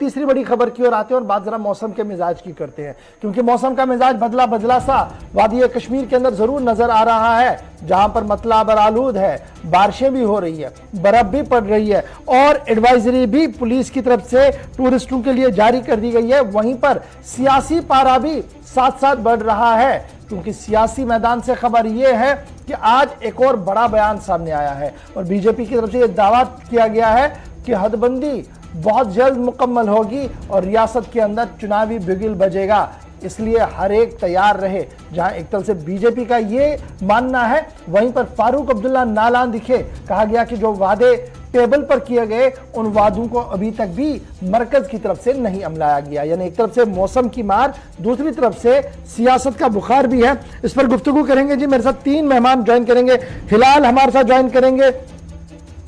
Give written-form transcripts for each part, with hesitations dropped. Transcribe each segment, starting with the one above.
तीसरी बड़ी खबर की ओर आते हैं और बात जरा मौसम के मिजाज की करते हैं, क्योंकि मौसम का मिजाज बदला बदला सा वादी कश्मीर के अंदर जरूर नजर आ रहा है, जहां पर मतला बरालूद है, बारिशें भी हो रही है, बर्फ भी पड़ रही है और एडवाइजरी भी पुलिस की तरफ से टूरिस्टों के लिए जारी कर दी गई है। वहीं पर सियासी पारा भी साथ साथ बढ़ रहा है, क्योंकि सियासी मैदान से खबर यह है कि आज एक और बड़ा बयान सामने आया है और बीजेपी की तरफ से यह दावा किया गया है कि हदबंदी बहुत जल्द मुकम्मल होगी और रियासत के अंदर चुनावी बिगुल बजेगा। इसलिए हर एक तैयार रहे। जहां एक तरफ से बीजेपी का ये मानना है, वहीं पर फारूक अब्दुल्ला नालान दिखे। कहा गया कि जो वादे टेबल पर किए गए उन वादों को अभी तक भी मरकज की तरफ से नहीं अमलाया गया। यानी एक तरफ से मौसम की मार, दूसरी तरफ से सियासत का बुखार भी है। इस पर गुफ्तगू करेंगे जी। मेरे साथ तीन मेहमान ज्वाइन करेंगे। हिलाल हमारे साथ ज्वाइन करेंगे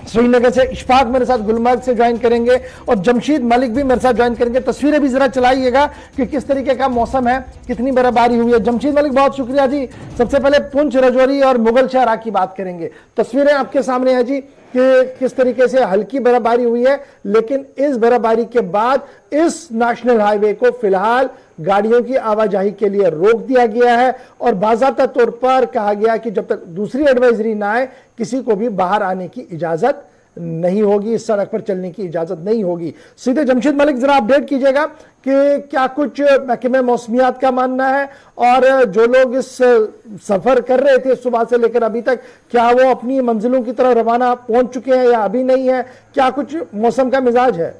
श्रीनगर से, इशफाक मेरे साथ गुलमर्ग से ज्वाइन करेंगे और जमशीद मलिक भी मेरे साथ ज्वाइन करेंगे। तस्वीरें भी जरा चलाइएगा कि किस तरीके का मौसम है, कितनी बर्फबारी हुई है। जमशीद मलिक बहुत शुक्रिया जी। सबसे पहले पुंछ, राजौरी और मुगल शहरा की बात करेंगे। तस्वीरें आपके सामने है जी कि किस तरीके से हल्की बर्फबारी हुई है, लेकिन इस बर्फबारी के बाद इस नेशनल हाईवे को फिलहाल गाड़ियों की आवाजाही के लिए रोक दिया गया है और बाज़ाब्ता तौर पर कहा गया कि जब तक दूसरी एडवाइजरी ना आए किसी को भी बाहर आने की इजाजत नहीं होगी, इस सड़क पर चलने की इजाजत नहीं होगी। सीधे जमशीद मलिक जरा अपडेट कीजिएगा कि क्या कुछ महकमे मौसमियात का मानना है और जो लोग इस सफर कर रहे थे सुबह से लेकर अभी तक, क्या वो अपनी मंजिलों की तरफ रवाना पहुंच चुके हैं या अभी नहीं है? क्या कुछ मौसम का मिजाज है?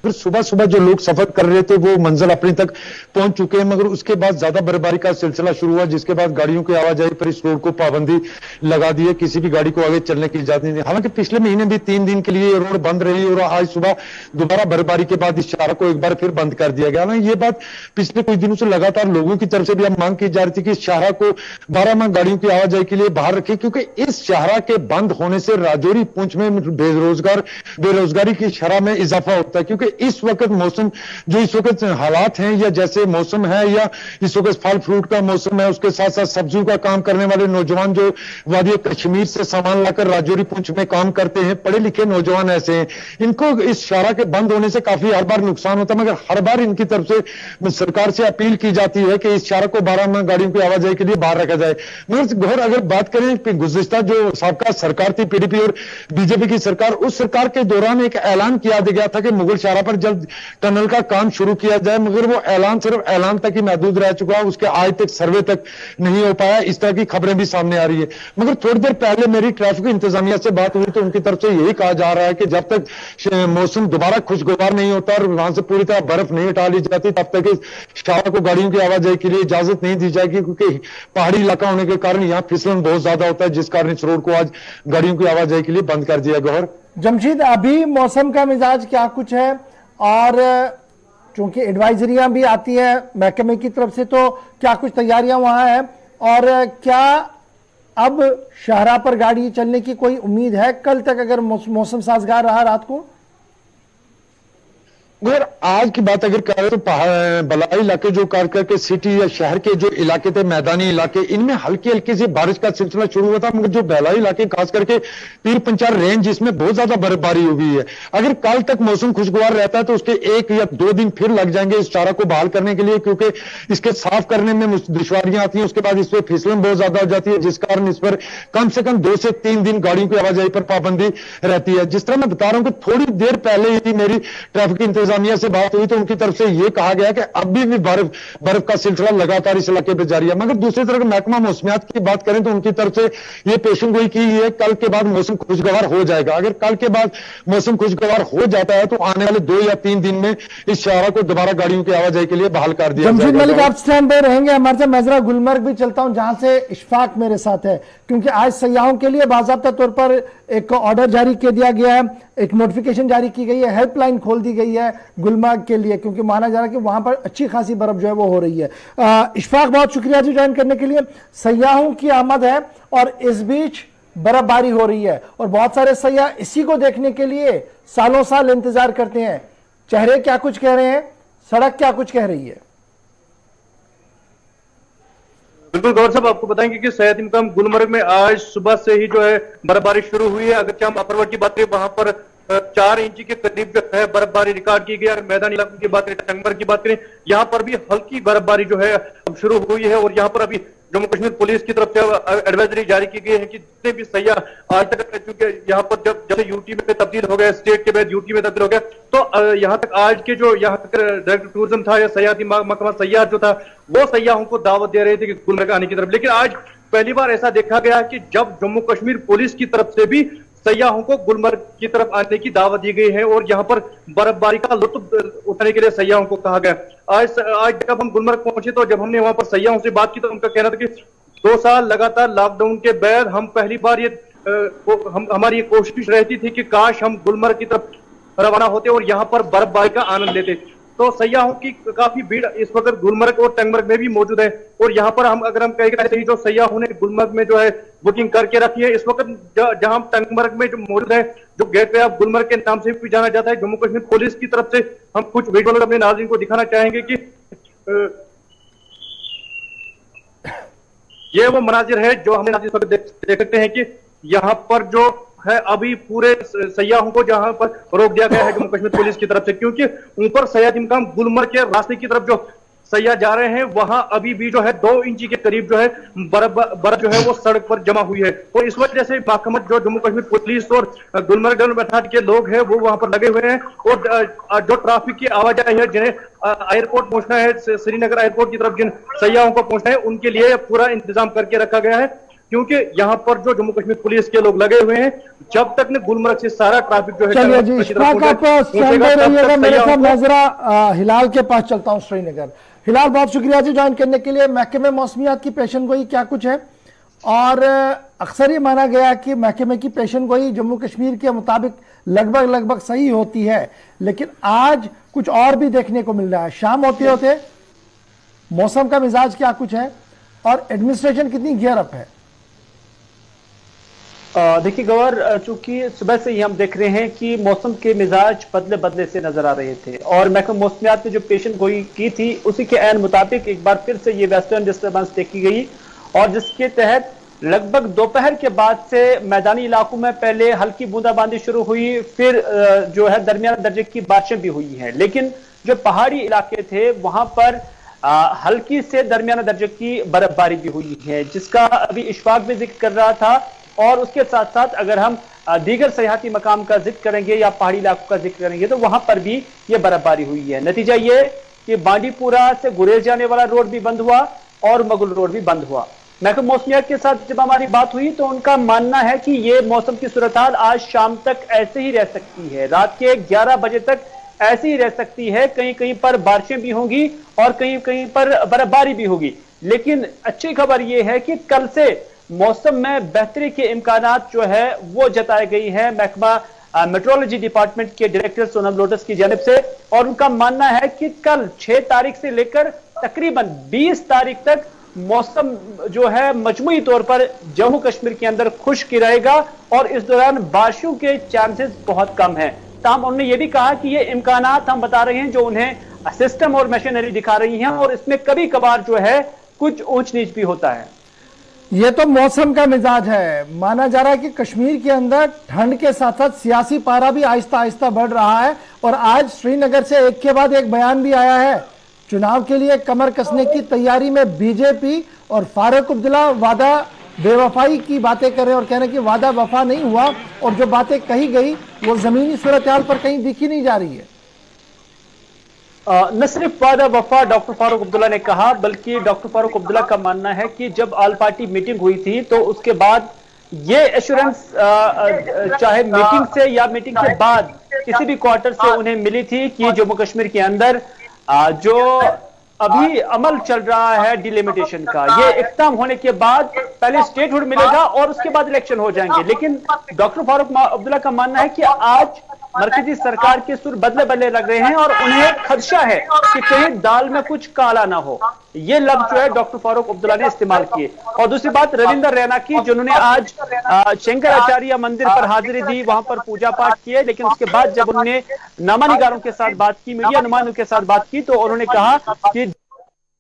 फिर सुबह सुबह जो लोग सफर कर रहे थे वो मंजिल अपने तक पहुंच चुके हैं, मगर उसके बाद ज्यादा बर्फबारी का सिलसिला शुरू हुआ, जिसके बाद गाड़ियों की आवाजाही पर इस रोड को पाबंदी लगा दी है। किसी भी गाड़ी को आगे चलने की इजाजत नहीं है। हालांकि पिछले महीने भी 3 दिन के लिए ये रोड बंद रही और आज सुबह दोबारा बर्फबारी के बाद इस शाहरा को एक बार फिर बंद कर दिया गया। हालांकि ये बात पिछले कुछ दिनों से लगातार लोगों की तरफ से भी अब मांग की जा रही थी कि इस शाहरा को 12 माह गाड़ियों की आवाजाही के लिए बाहर रखे, क्योंकि इस शाहरा के बंद होने से राजौरी पुंछ में बेरोजगारी की शरह में इजाफा होता है। क्योंकि इस वक्त मौसम जो इस वक्त हालात हैं, या जैसे मौसम है या इस वक्त फल फ्रूट का मौसम है, उसके साथ साथ सब्जियों का काम करने वाले नौजवान जो वादी कश्मीर से सामान लाकर राजौरी पुंछ में काम करते हैं, पढ़े लिखे नौजवान ऐसे हैं, इनको इस शाहरा के बंद होने से काफी हर बार नुकसान होता है। मगर हर बार इनकी तरफ से सरकार से अपील की जाती है कि इस शाहरा को 12 माह गाड़ियों की आवाजाही के लिए बाहर रखा जाए। मगर गौर अगर बात करें कि गुज़िश्ता जो साबका सरकार थी, पीडीपी और बीजेपी की सरकार, उस सरकार के दौरान एक ऐलान किया गया था कि मुगल शाहरा पर जल्द टनल का काम शुरू किया जाए, मगर वो ऐलान सिर्फ ऐलान तक ही महदूद रह चुका है, उसके आज तक सर्वे तक नहीं हो पाया। इस तरह की खबरें भी सामने आ रही है। मगर थोड़ी देर पहले मेरी ट्रैफिक इंतजामिया से बात हुई तो उनकी तरफ से यही कहा जा रहा है कि जब तक मौसम दोबारा खुशगवार नहीं होता और वहां से पूरी तरह बर्फ नहीं हटा ली जाती, तब तक इस शाहरा को गाड़ियों की आवाजाही के लिए इजाजत नहीं दी जाएगी, क्योंकि पहाड़ी इलाका होने के कारण यहाँ फिसलन बहुत ज्यादा होता है, जिस कारण इस रोड को आज गाड़ियों की आवाजाही के लिए बंद कर दिया गया। जमशीद, अभी मौसम का मिजाज क्या कुछ है? और चूंकि एडवाइजरियां भी आती हैं महकमे की तरफ से, तो क्या कुछ तैयारियां वहां है और क्या अब शाहरा पर गाड़ी चलने की कोई उम्मीद है कल तक, अगर मौसम साजगार रहा रात को? अगर आज की बात अगर करें तो बलाई इलाके जो करके सिटी या शहर के जो इलाके थे, मैदानी इलाके, इनमें हल्की हल्की सी बारिश का सिलसिला शुरू हुआ था। मगर जो बलाई इलाके खास करके पीर पंचार रेंज, जिसमें बहुत ज्यादा बर्फबारी हुई है, अगर कल तक मौसम खुशगवार रहता है तो उसके 1 या 2 दिन फिर लग जाएंगे इस शाहरा को बहाल करने के लिए, क्योंकि इसके साफ करने में दुश्वारियां आती हैं। उसके बाद इस पर फिसलन बहुत ज्यादा हो जाती है, जिस कारण इस पर कम से कम 2 से 3 दिन गाड़ियों की आवाजाही पर पाबंदी रहती है। जिस तरह मैं बता रहा हूं कि थोड़ी देर पहले ही मेरी ट्रैफिक इंतजामिया से बात हुई तो उनकी तरफ से यह कहा गया कि अभी भी बर्फ का सिलसिला लगातार इस इलाके पर जारी है। मगर दूसरी तरफ महकमा मौसमियात की बात करें तो उनकी तरफ से यह पेशन गोई की है कल के बाद मौसम खुशगवार हो जाएगा। अगर कल के बाद मौसम खुशगवार हो जाता है तो आने वाले 2 या 3 दिन में इस शाहरा को दोबारा गाड़ियों की आवाजाही के लिए बहाल कर दिया जाएगा। मलिक, आप स्टैंड पे रहेंगे हमारे साथ। मैं जरा गुलमर्ग भी चलता हूं जहां से इशफाक मेरे साथ है, क्योंकि आज सयाहों के लिए बाज़ाब्ता तौर पर एक ऑर्डर जारी कर दिया गया है, एक नोटिफिकेशन जारी की गई है, हेल्पलाइन खोल दी गई है गुलमर्ग के लिए, क्योंकि माना जा रहा है कि वहां पर अच्छी खासी बर्फ जो है वो हो रही है। इशफाक, बहुत शुक्रिया जी ज्वाइन करने के लिए। सयाहों की आमद है और इस बीच बर्फबारी हो रही है और बहुत सारे सयाह इसी को देखने के लिए सालों साल इंतजार करते हैं। चेहरे क्या कुछ कह रहे हैं, सड़क क्या कुछ कह रही है? बिल्कुल गौर साहब, आपको बताएंगे कि सयाती मुकाम गुलमर्ग में आज सुबह से ही जो है बर्फबारी शुरू हुई है। अगर हम अपर की बात करें, वहां पर 4 इंच के करीब जो है बर्फबारी रिकॉर्ड की गई। अगर मैदानी इलाकों की बात करें, टंगमर्ग की बात करें, यहाँ पर भी हल्की बर्फबारी जो है अब शुरू हुई है। और यहाँ पर अभी जम्मू कश्मीर पुलिस की तरफ से एडवाइजरी जारी की गई है कि जितने भी सयाह आज तक, क्योंकि यहाँ पर जब यूटी में तब्दील हो गया, स्टेट के बाद यूटी में तब्दील हो गया, तो यहाँ तक आज के जो यहाँ तक डायरेक्टर टूरिज्म था या सयाहती महकमा सयाह जो था, वो सयाहों को दावत दे रहे थे कि गुलमर्ग आने की तरफ। लेकिन आज पहली बार ऐसा देखा गया कि जब जम्मू कश्मीर पुलिस की तरफ से भी सयाहों को गुलमर्ग की तरफ आने की दावत दी गई है और यहाँ पर बर्फबारी का लुत्फ उठाने के लिए सयाहों को कहा गया। आज जब हम गुलमर्ग पहुंचे तो जब हमने वहां पर सयाहों से बात की तो उनका कहना था कि 2 साल लगातार लॉकडाउन के बाद हम पहली बार हमारी ये कोशिश रहती थी कि काश हम गुलमर्ग की तरफ रवाना होते और यहाँ पर बर्फबारी का आनंद लेते। तो सयाहों की काफी भीड़ इस वक्त गुलमर्ग और टंगमर्ग में भी मौजूद है। और यहाँ पर अगर हम कहें जो सयाहों ने गुलमर्ग में जो है बुकिंग करके रखी है, इस वक्त जहां टंगमर्ग में जो मौजूद है, जो गेटवे ऑफ गुलमर्ग के नाम से भी जाना जाता है, जम्मू कश्मीर पुलिस की तरफ से हम कुछ विजुअल अपने नाज़रीन को दिखाना चाहेंगे कि ये वो मनाजिर है जो हमने इस वक्त देख सकते हैं कि यहाँ पर जो है अभी पूरे सयाहों को जहां पर रोक दिया गया है जम्मू कश्मीर पुलिस की तरफ से, क्योंकि ऊपर सयाती मुकाम गुलमर्ग के रास्ते की तरफ जो सयाह जा रहे हैं वहां अभी भी जो है 2 इंच के करीब जो है बर्फ जो है वो सड़क पर जमा हुई है। और इस वजह से महकमा जो जम्मू कश्मीर पुलिस और गुलमर्ग डेवलपमेंट अथॉरिटी के लोग हैं वो वहां पर लगे हुए हैं। और जो ट्रैफिक की आवाजाही है, जिन्हें एयरपोर्ट पहुंचना है, श्रीनगर एयरपोर्ट की तरफ जिन सयाहों को पहुंचना है, उनके लिए पूरा इंतजाम करके रखा गया है, क्योंकि यहाँ पर जो जम्मू कश्मीर पुलिस के लोग लगे हुए हैं, जब तक ने गुलमर्ग से सारा ट्रैफिक जो है। चलिए जी, इशफाक आप रहिएगा, मेरे साथ मैं जरा हिलाल के पास चलता हूँ श्रीनगर। हिलाल, बहुत शुक्रिया जी ज्वाइन करने के लिए। महकमे मौसमियात की पेशन गोई क्या कुछ है? और अक्सर ये माना गया कि महकमे की पेशन गोई जम्मू कश्मीर के मुताबिक लगभग सही होती है, लेकिन आज कुछ और भी देखने को मिल रहा है। शाम होते होते मौसम का मिजाज क्या कुछ है और एडमिनिस्ट्रेशन कितनी गियर अप है? देखिए गवर, चूंकि सुबह से ही हम देख रहे हैं कि मौसम के मिजाज बदले से नजर आ रहे थे और महकमा मौसमियात ने जो पेशन गोई की थी उसी के ऐन मुताबिक एक बार फिर से ये वेस्टर्न डिस्टर्बेंस देखी गई और जिसके तहत लगभग दोपहर के बाद से मैदानी इलाकों में पहले हल्की बूंदाबांदी शुरू हुई, फिर जो है दरमियाना दर्जे की बारिशें भी हुई हैं, लेकिन जो पहाड़ी इलाके थे वहां पर हल्की से दरमियाना दर्जे की बर्फबारी भी हुई है, जिसका अभी इशफाक भी जिक्र कर रहा था। और उसके साथ साथ अगर हम दीगर सयाहती मकाम का जिक्र करेंगे या पहाड़ी इलाकों का जिक्र करेंगे तो वहां पर भी ये बर्फबारी हुई है। नतीजा ये कि बांडीपुरा से गुरेज जाने वाला रोड भी बंद हुआ और मगुल रोड भी बंद हुआ। महकमा मौसमियात के साथ जब हमारी बात हुई तो उनका मानना है कि ये मौसम की सूरत हाल आज शाम तक ऐसे ही रह सकती है, रात के 11 बजे तक ऐसी ही रह सकती है। कहीं कहीं पर बारिशें भी होंगी और कहीं कहीं पर बर्फबारी भी होगी, लेकिन अच्छी खबर यह है कि कल से मौसम में बेहतरी के इम्कानात जो है वो जताई गई है महकमा मेट्रोलॉजी डिपार्टमेंट के डायरेक्टर सोनम लोटस की जानिब से। और उनका मानना है कि कल 6 तारीख से लेकर तकरीबन 20 तारीख तक मौसम जो है मजमूई तौर पर जम्मू कश्मीर के अंदर खुश्क रहेगा और इस दौरान बारिशों के चांसेस बहुत कम हैं। ताहम उन्होंने ये भी कहा कि ये इम्कानात हम बता रहे हैं जो उन्हें सिस्टम और मशीनरी दिखा रही हैं और इसमें कभी कभार जो है कुछ ऊंच नीच भी होता है। ये तो मौसम का मिजाज है। माना जा रहा है कि कश्मीर के अंदर ठंड के साथ साथ सियासी पारा भी आहिस्ता आहिस्ता बढ़ रहा है और आज श्रीनगर से एक के बाद एक बयान भी आया है। चुनाव के लिए कमर कसने की तैयारी में बीजेपी और फारूक अब्दुल्ला वादा बेवफाई की बातें कर रहे हैं और कह रहे हैं कि वादा वफा नहीं हुआ और जो बातें कही गई वो जमीनी सूरत हाल पर कहीं दिखी नहीं जा रही है। न सिर्फ वादा वफा डॉक्टर फारूक अब्दुल्ला ने कहा, बल्कि डॉक्टर फारूक अब्दुल्ला का मानना है कि जब ऑल पार्टी मीटिंग हुई थी तो उसके बाद ये एश्योरेंस चाहे मीटिंग से या मीटिंग के बाद किसी भी क्वार्टर से उन्हें मिली थी कि जम्मू कश्मीर के अंदर जो अभी अमल चल रहा है डिलिमिटेशन का, ये इख्तिताम होने के बाद पहले स्टेटहुड मिलेगा और उसके बाद इलेक्शन हो जाएंगे। लेकिन डॉक्टर फारूक अब्दुल्ला का मानना है कि आज मरकजी सरकार के सुर बदले लग रहे हैं और उन्हें खदशा है कि कहीं दाल में कुछ काला ना हो। ये लफ्ज जो है डॉक्टर फारूक अब्दुल्ला ने इस्तेमाल किए। और दूसरी बात रविंदर रैना की, जिन्होंने आज शंकराचार्य मंदिर पर हाजिरी दी, वहां पर पूजा पाठ किए, लेकिन उसके बाद जब उन्होंने नामानिगारों के साथ बात की, मीडिया नुमाइंदों के साथ बात की, तो उन्होंने कहा कि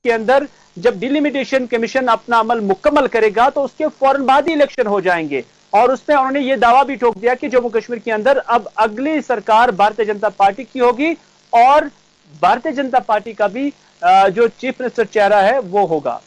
के अंदर जब डिलिमिटेशन कमीशन अपना अमल मुकम्मल करेगा तो उसके फौरन बाद ही इलेक्शन हो जाएंगे। और उसमें उन्होंने ये दावा भी ठोक दिया कि जम्मू कश्मीर के अंदर अब अगली सरकार भारतीय जनता पार्टी की होगी और भारतीय जनता पार्टी का भी जो चीफ मिनिस्टर चेहरा है वो होगा।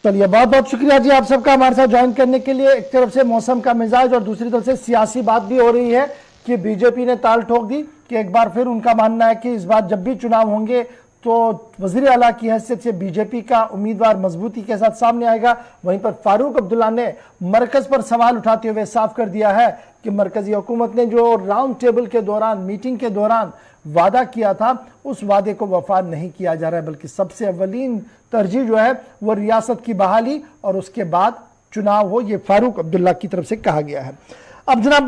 चलिए, बहुत बहुत शुक्रिया जी आप सबका हमारे साथ ज्वाइन करने के लिए। एक तरफ से मौसम का मिजाज और दूसरी तरफ से सियासी बात भी हो रही है कि बीजेपी ने ताल ठोक दी कि एक बार फिर उनका मानना है कि इस बार जब भी चुनाव होंगे तो वजीर आला की हैसियत से बीजेपी का उम्मीदवार मजबूती के साथ सामने आएगा। वहीं पर फारूक अब्दुल्ला ने मरकज पर सवाल उठाते हुए साफ कर दिया है कि मरकजी हुकूमत ने जो राउंड टेबल के दौरान, मीटिंग के दौरान वादा किया था उस वादे को वफा नहीं किया जा रहा है, बल्कि सबसे अव्वलीन तरजीह जो है वो रियासत की बहाली और उसके बाद चुनाव हो। ये फारूक अब्दुल्ला की तरफ से कहा गया है। अब जनाब